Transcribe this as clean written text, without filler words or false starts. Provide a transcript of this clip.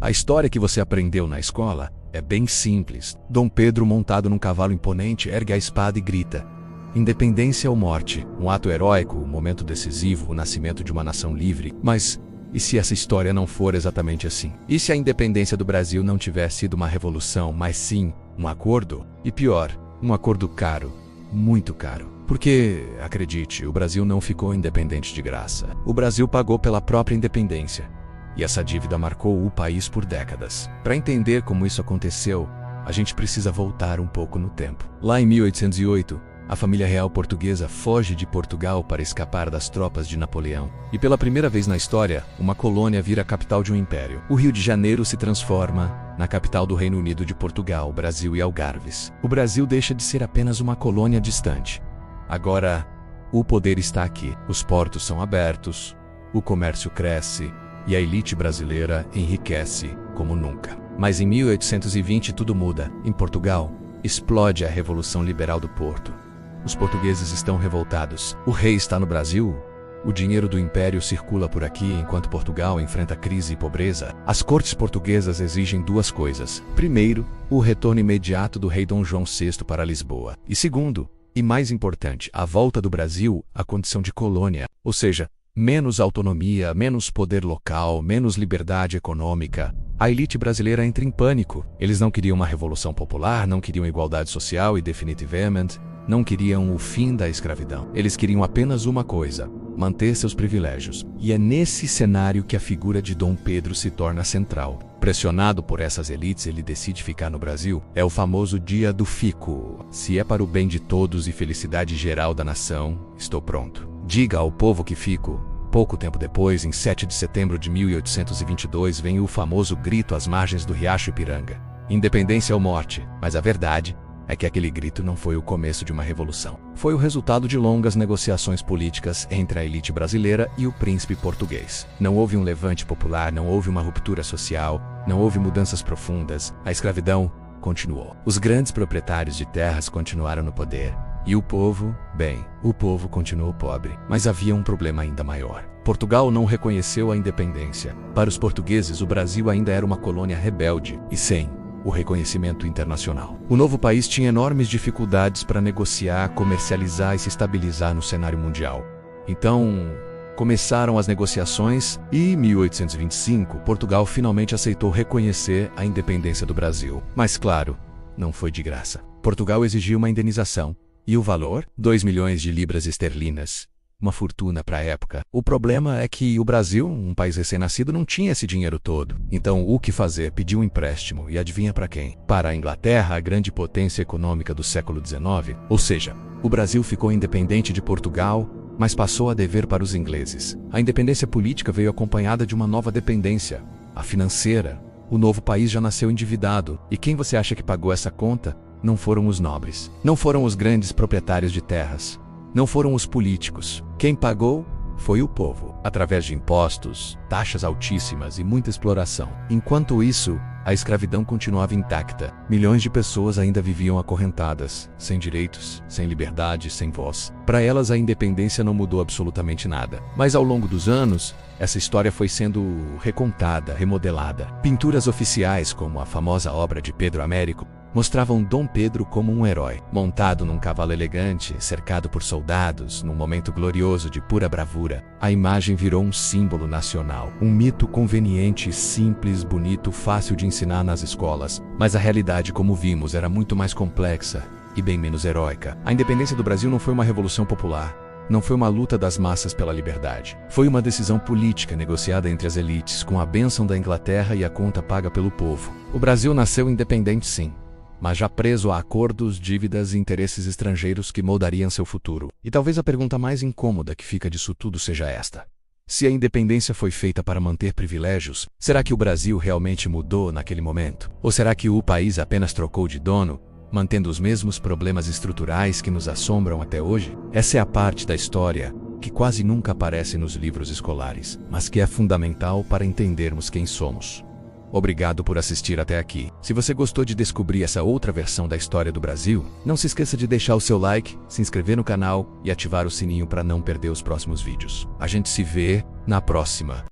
A história que você aprendeu na escola é bem simples. Dom Pedro, montado num cavalo imponente, ergue a espada e grita: independência ou morte, um ato heróico, um momento decisivo, o nascimento de uma nação livre. Mas e se essa história não for exatamente assim? E se a independência do Brasil não tiver sido uma revolução, mas sim um acordo? E pior, um acordo caro, muito caro. Porque, acredite, o Brasil não ficou independente de graça. O Brasil pagou pela própria independência. E essa dívida marcou o país por décadas. Para entender como isso aconteceu, a gente precisa voltar um pouco no tempo. Lá em 1808, a família real portuguesa foge de Portugal para escapar das tropas de Napoleão. E pela primeira vez na história, uma colônia vira a capital de um império. O Rio de Janeiro se transforma na capital do Reino Unido de Portugal, Brasil e Algarves. O Brasil deixa de ser apenas uma colônia distante. Agora, o poder está aqui. Os portos são abertos, o comércio cresce e a elite brasileira enriquece como nunca. Mas em 1820 tudo muda. Em Portugal, explode a Revolução Liberal do Porto. Os portugueses estão revoltados. O rei está no Brasil. O dinheiro do império circula por aqui enquanto Portugal enfrenta crise e pobreza. As cortes portuguesas exigem duas coisas. Primeiro, o retorno imediato do rei Dom João VI para Lisboa. E segundo, e mais importante, a volta do Brasil à condição de colônia. Ou seja, menos autonomia, menos poder local, menos liberdade econômica. A elite brasileira entra em pânico. Eles não queriam uma revolução popular, não queriam igualdade social e definitivement, não queriam o fim da escravidão. Eles queriam apenas uma coisa: manter seus privilégios. E é nesse cenário que a figura de Dom Pedro se torna central. Pressionado por essas elites, ele decide ficar no Brasil. É o famoso dia do fico. Se é para o bem de todos e felicidade geral da nação, estou pronto. Diga ao povo que fico. Pouco tempo depois, em 7 de setembro de 1822, vem o famoso grito às margens do Riacho Ipiranga: independência ou morte. Mas a verdade é que aquele grito não foi o começo de uma revolução. Foi o resultado de longas negociações políticas entre a elite brasileira e o príncipe português. Não houve um levante popular, não houve uma ruptura social, não houve mudanças profundas. A escravidão continuou. Os grandes proprietários de terras continuaram no poder. E o povo, bem, o povo continuou pobre. Mas havia um problema ainda maior. Portugal não reconheceu a independência. Para os portugueses, o Brasil ainda era uma colônia rebelde e sem o reconhecimento internacional. O novo país tinha enormes dificuldades para negociar, comercializar e se estabilizar no cenário mundial. Então, começaram as negociações e, em 1825, Portugal finalmente aceitou reconhecer a independência do Brasil. Mas, claro, não foi de graça. Portugal exigiu uma indenização. E o valor? 2 milhões de libras esterlinas. Uma fortuna para a época. O problema é que o Brasil, um país recém-nascido, não tinha esse dinheiro todo. Então, o que fazer? Pediu um empréstimo. E adivinha para quem? Para a Inglaterra, a grande potência econômica do século XIX. Ou seja, o Brasil ficou independente de Portugal, mas passou a dever para os ingleses. A independência política veio acompanhada de uma nova dependência, a financeira. O novo país já nasceu endividado. E quem você acha que pagou essa conta? Não foram os nobres. Não foram os grandes proprietários de terras. Não foram os políticos. Quem pagou foi o povo, através de impostos, taxas altíssimas e muita exploração. Enquanto isso, a escravidão continuava intacta. Milhões de pessoas ainda viviam acorrentadas, sem direitos, sem liberdade, sem voz. Para elas, a independência não mudou absolutamente nada. Mas ao longo dos anos, essa história foi sendo recontada, remodelada. Pinturas oficiais, como a famosa obra de Pedro Américo, mostravam Dom Pedro como um herói, montado num cavalo elegante, cercado por soldados, num momento glorioso de pura bravura. A imagem virou um símbolo nacional, um mito conveniente, simples, bonito, fácil de ensinar nas escolas. Mas a realidade, como vimos, era muito mais complexa e bem menos heróica. A independência do Brasil não foi uma revolução popular. Não foi uma luta das massas pela liberdade. Foi uma decisão política negociada entre as elites, com a bênção da Inglaterra e a conta paga pelo povo. O Brasil nasceu independente, sim, mas já preso a acordos, dívidas e interesses estrangeiros que moldariam seu futuro. E talvez a pergunta mais incômoda que fica disso tudo seja esta: se a independência foi feita para manter privilégios, será que o Brasil realmente mudou naquele momento? Ou será que o país apenas trocou de dono, mantendo os mesmos problemas estruturais que nos assombram até hoje? Essa é a parte da história que quase nunca aparece nos livros escolares, mas que é fundamental para entendermos quem somos. Obrigado por assistir até aqui. Se você gostou de descobrir essa outra versão da história do Brasil, não se esqueça de deixar o seu like, se inscrever no canal e ativar o sininho para não perder os próximos vídeos. A gente se vê na próxima.